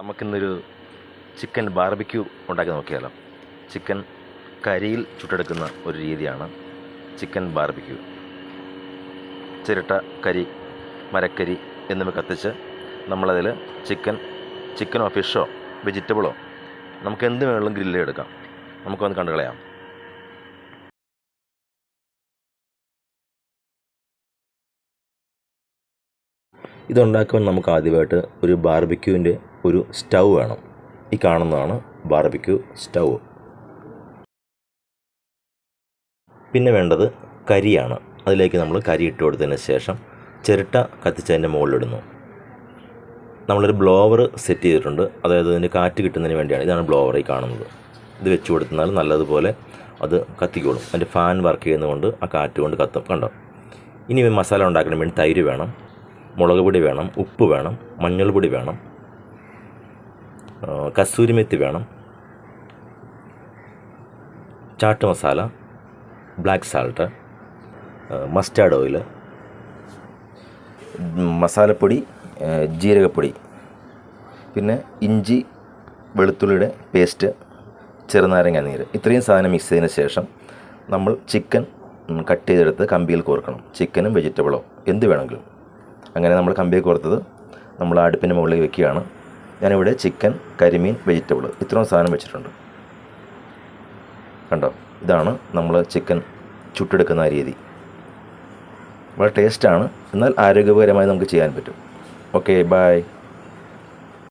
നമുക്കിന്നൊരു chicken barbecue ഉണ്ടാക്കി നോക്കിയാലോ. ചിക്കൻ കരിയിൽ ചുട്ടെടുക്കുന്ന ഒരു രീതിയാണ് ചിക്കൻ ബാർബിക്യൂ. ചിരട്ട, കരി, മരക്കരി എന്നിവ കത്തിച്ച് നമ്മളതിൽ ചിക്കനോ ഫിഷോ വെജിറ്റബിളോ നമുക്ക് എന്ത് വേണമെങ്കിലും ഗ്രില്ല് എടുക്കാം. നമുക്കൊന്ന് കണ്ടു കളയാം. ഇതുണ്ടാക്കുവാൻ നമുക്ക് ആദ്യമായിട്ട് ഒരു ബാർബിക്യൂവിൻ്റെ ഒരു സ്റ്റൗ വേണം. ഈ കാണുന്നതാണ് ബാർബിക്യൂ സ്റ്റൗ. പിന്നെ വേണ്ടത് കരിയാണ്. അതിലേക്ക് നമ്മൾ കരി ഇട്ട് കൊടുത്തതിന് ശേഷം ചിരട്ട കത്തിച്ചതിൻ്റെ മുകളിലിടുന്നു. നമ്മളൊരു ബ്ലോവർ സെറ്റ് ചെയ്തിട്ടുണ്ട്, അതായത് അതിൻ്റെ കാറ്റ് കിട്ടുന്നതിന് വേണ്ടിയാണ്. ഇതാണ് ബ്ലോവർ ഈ കാണുന്നത്. ഇത് വെച്ച് കൊടുത്താൽ നല്ലതുപോലെ അത് കത്തിക്കോളും. അതിൻ്റെ ഫാൻ വർക്ക് ചെയ്യുന്നതുകൊണ്ട് ആ കാറ്റ് കൊണ്ട് കത്തും. കണ്ടോ. ഇനി മസാല ഉണ്ടാക്കാൻ വേണ്ടി തൈര് വേണം, മുളക് പൊടി വേണം, ഉപ്പ് വേണം, മഞ്ഞൾപ്പൊടി വേണം, കസൂരിമെത്തി വേണം, chaat masala, black salt, mustard oil, മസാലപ്പൊടി, ജീരകപ്പൊടി, പിന്നെ ഇഞ്ചി വെളുത്തുള്ളിയുടെ പേസ്റ്റ്, ചെറുനാരങ്ങ നീര്. ഇത്രയും സാധനം മിക്സ് ചെയ്തതിന് ശേഷം നമ്മൾ ചിക്കൻ കട്ട് ചെയ്തെടുത്ത് കമ്പിയിൽ കോർക്കണം. ചിക്കനും വെജിറ്റബിളോ എന്ത് വേണമെങ്കിലും. അങ്ങനെ നമ്മൾ കമ്പിയിൽ കോർത്തത് നമ്മൾ അടുപ്പിൻ്റെ മുകളിൽ വെക്കുകയാണ്. ഞാനിവിടെ ചിക്കൻ, കരിമീൻ, വെജിറ്റബിൾ ഇത്രയും സാധനം വെച്ചിട്ടുണ്ട്. കണ്ടോ. ഇതാണ് നമ്മൾ ചിക്കൻ ചുട്ടെടുക്കുന്ന രീതി. വളരെ ടേസ്റ്റാണ്, എന്നാൽ ആരോഗ്യപരമായി നമുക്ക് ചെയ്യാൻ പറ്റും. Okay, by.